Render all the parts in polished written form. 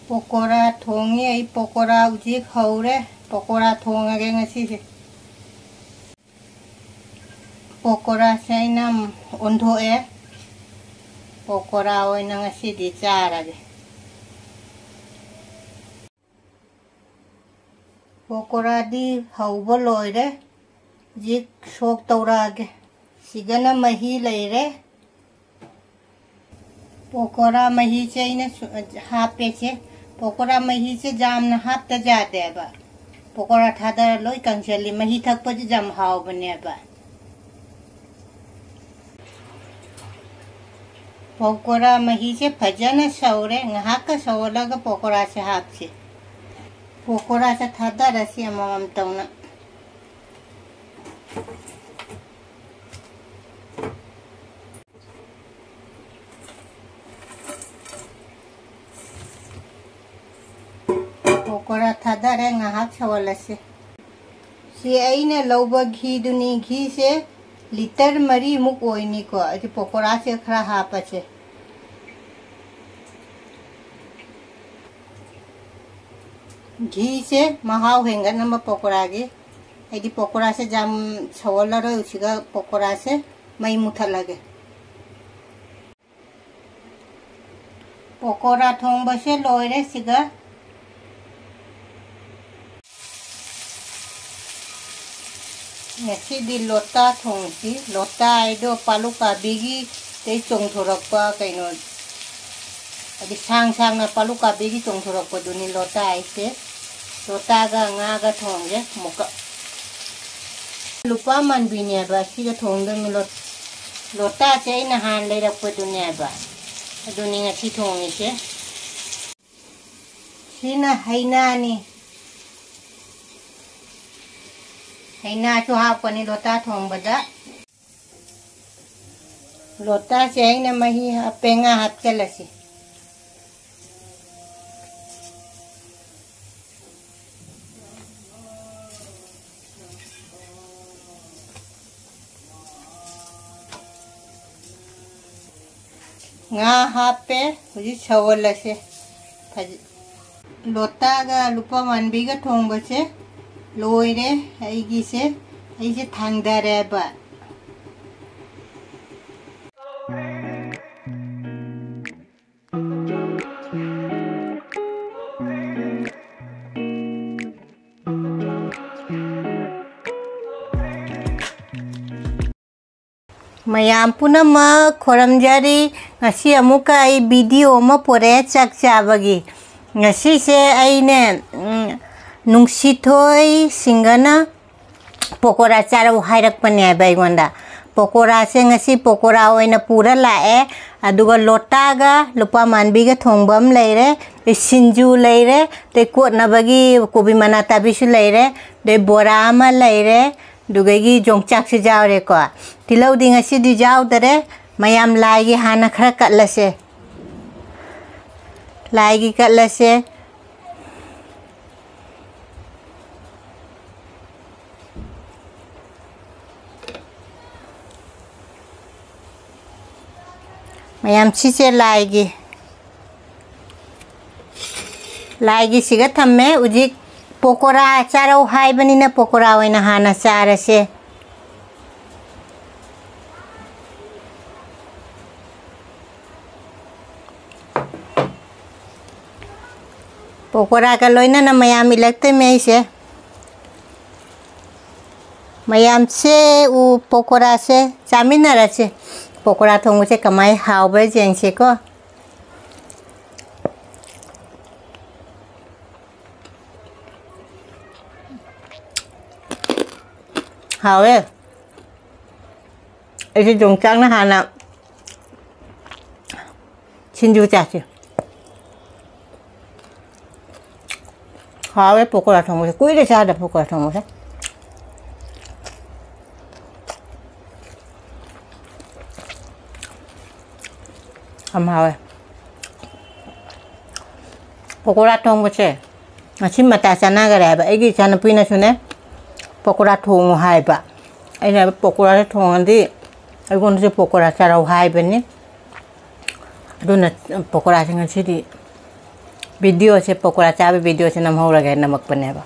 Pakora थोंगे pakora उजी खौरे pakora थोंगे ngasi pakora से नम उन्धोए पकोड़ा ओय ngasi di चारगे pakora दी हौबो लोइरे जी सोक तौरागे सिगना मही लेरे पकोड़ा मही से हापे से पकोड़ा मही से जाम न हापता जाते बा पकोड़ा थादर लोई कंचली मही थक पर जम हाव बने बा पकोड़ा मही से फजन सौरे ngahak सौलग पकोड़ा से हाप से पकोड़ा से थादर रसी अमम तौना पकोड़ा थादरे ngahak सवलसे सी आईने लौब घी दुनी घी से लीटर मरी मुक ओइनी को अति पकोड़ा से खरा हापचे घी से महाव हेंगा नंबर पकोड़ा गे यदि पकोड़ा से जाम सवल रो उसीगा पकोड़ा से मई मुथा लगे पकोड़ा थोंग बसे लोइरे सिगा ngasi di lota thongsi lota aido palu kabigi te chongthorakpa kaino adi sang sang na palu kabigi chongthorakpa duni lota aise lota ga nga ga thongge moka lupa man binya ba si ga thongde mi lota che na han le rakpa dunya ba duni ngasi thongi se sina haina ni हैना चुहा पनी लोटा थोंग बदा लोटा से हैना मही पेंगा हाथ के लसी nga hape uji chawol lase लोटा गा लुपा मनबी गा थोंग बसे लोइरे आईगी से ऐसे थांगदारे बा मयाम Poonam खोरमजारी ngasi amuka ai video ma pore chak chabagi ngasi se aine नुंगसिथोई सिंगना pakora चारो हाइरक पने बैगोंदा पकोड़ा से ngasi पकोड़ा ओइना पूरा लाए अदुगा लोटागा लुपा मानबीगा थोंबम लेरे सिंजू लेरे ते कोटनाबगी कोबी मनाता बिसु लेरे दे बोरामा लेरे दुगेगी जोंगचाक से जावरे को तिलौ दि ngasi दि जाव दरे मयाम लाइगी हाना खरा कटलसे लाइगी कटलसे मयाम सीसे लाइगी सिगा थम्मे उजी पकोड़ा चारो हाई बनी ना पकोड़ा ओइना हाना चारसे पकोड़ा का लोइना ना मयाम इलकते में से मयाम से उ पकोड़ा से चामिना रसे पकोड़ा थोंग से कमाई हाव बे जेंग से को हावे ऐसे जोंगचाक ना हाना छिंजू चाचे हावे पकोड़ा थोंग से कोई दे चादा पकोड़ा थोंग से हम हावे पकोड़ा थोंग बचे ngasi mata sana gara ba egi chana pina sune pakora थोंग हाय बा ऐना पकोड़ा थोंग दी अगोन से पकोड़ा चाराव हाय बने अदुना पकोड़ा सिंग सिदी वीडियो से पकोड़ा चाबे वीडियो से नम हो रहा है नमक पने बा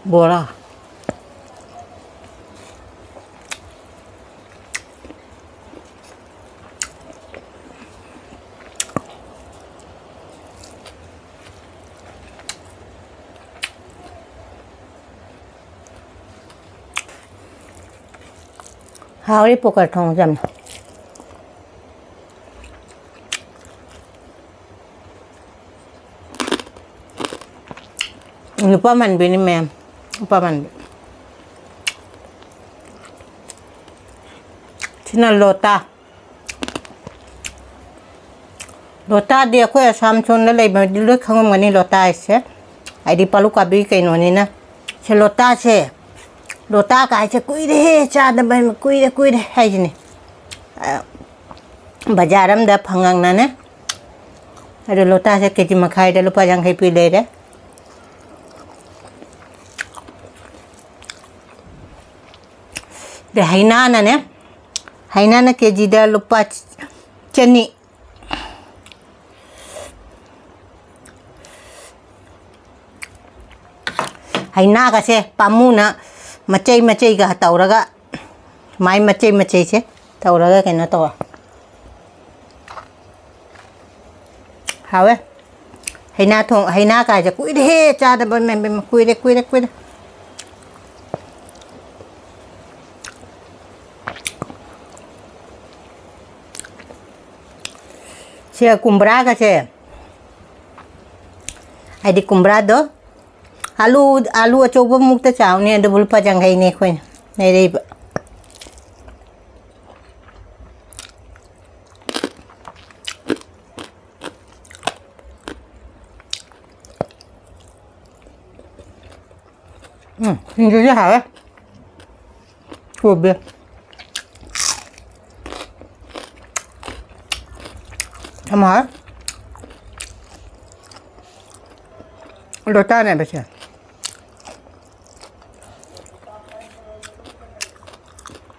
बोला हावड़ी पकड़ ठोंग जम lupa man bini mem lupa man Cina lota dia ko ya samson na lay madilo khangom ngani lota ise ai di palu kabi kai no ni na che lota ka che kui de cha da ban kui de hai ni bajaram da phangang na ne ade lota se keji makhai da lupa jang hai pi le de de hainana ne hainana keji da lupa chani haina ka se pamuna macai ga tauraga mai macai se tauraga kena to hawe haina thong haina ka je kui de cha da ban men kui de se kumbra ka se ai di kumbra do alu coba mukta caw ni ada bulpa jangkai ni koin nei dei ba ini je ha coba sama lota ne bacha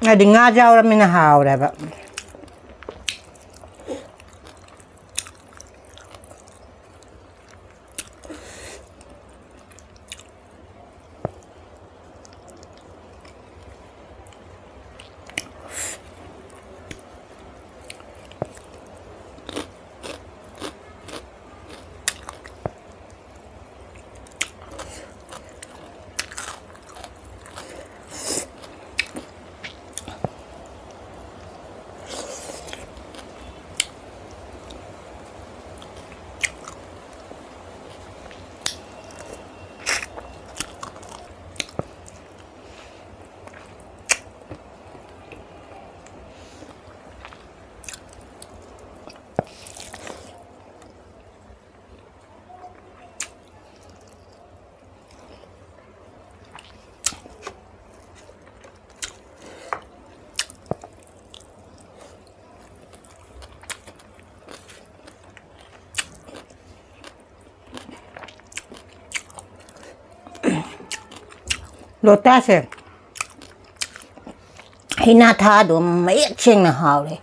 Ada ngajar orang mina hau dah pak. Lota se hina tha do mấy chênh là hào đấy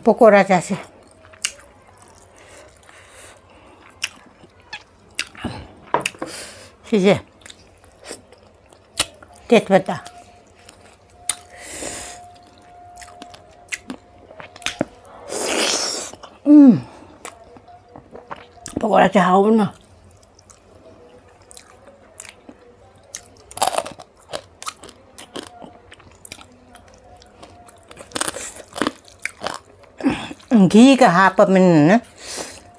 pakora जैसे चीज़ें तेज पत्ता पकोड़ा चाहो ना घी का half अपन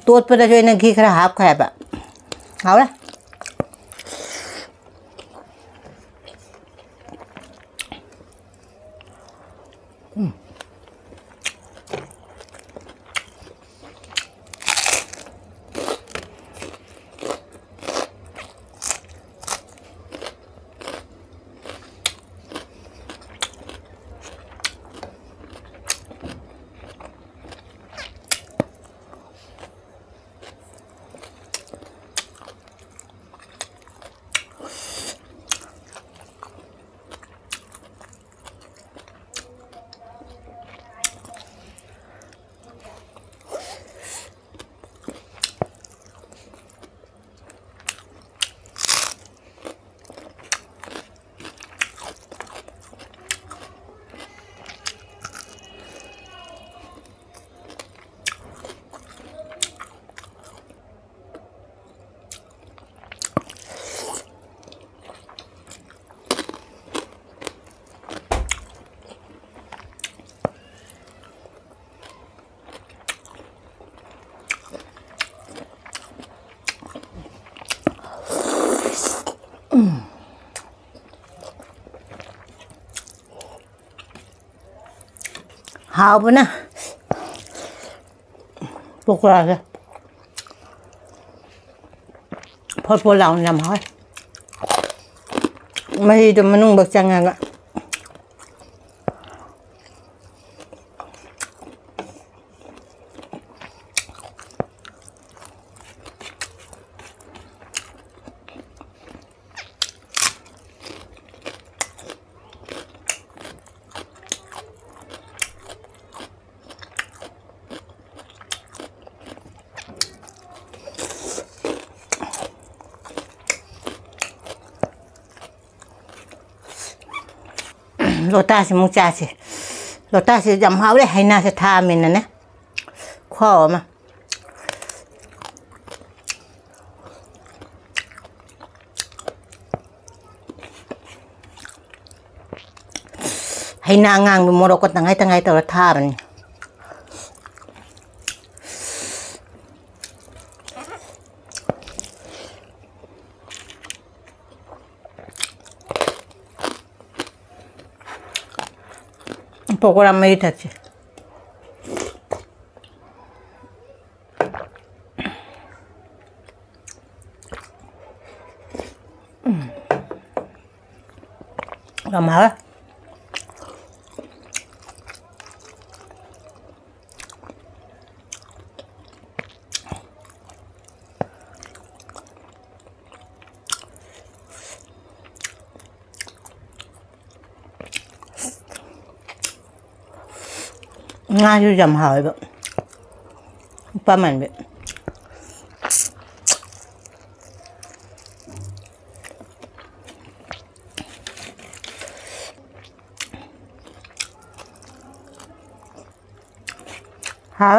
तोत पर जो है ना घी खरा हाफ खाया बा 好了。好不呢？不过来พอเรานำให้ไม่จะมานุ่งบักจังไงก็โรต้าสิมุจ่าสิโรต้าสิจำเขาได้ให้น่าจะทามินนะเนี่ยข้อมาให้นางางมรกตตั้งไงตัวทามันপকোড়া মেরে থাকছে আমারง่ายที่จะหายแบบประมาณแบบหา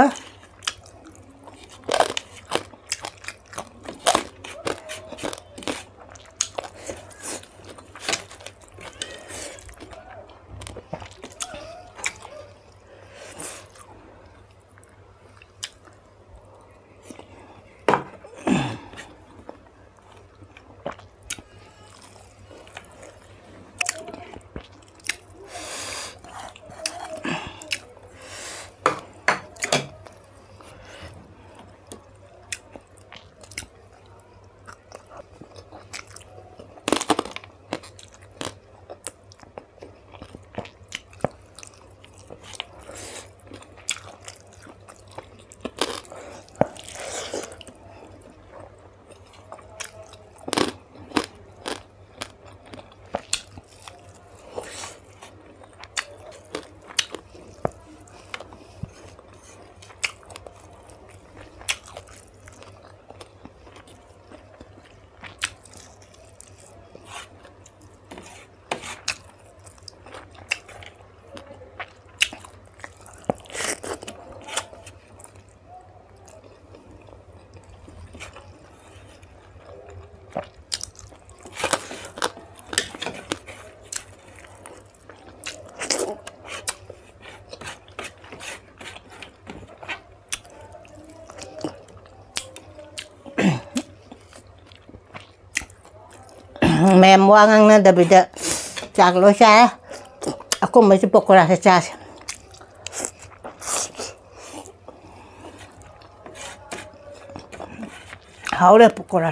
मैम वांग ना दबिदा चाक लो चाय aku masih pokora secas haure pokora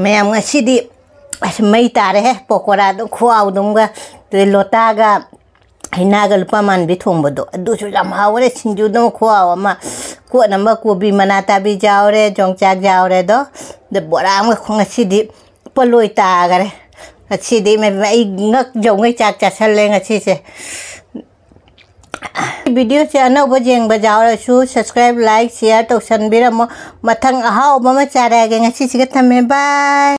ma'am ngasiदी mei tare he pokora do khuaw dumga te lota ga hinaga lupa man bi thongbodo adu su jam hawre sinju do khuaw ama ko namba ko bi manata bi jawre jongchak jawre do de boram ga ngasiदी poloi ta gare ngasiदी me ngak jongai chak chasal le ngasi se video से अनौब जेंग बजावरसु subscribe like share तौसनबिरमो मथंग अहाव बम चारागे ngasi सिग थमे bye.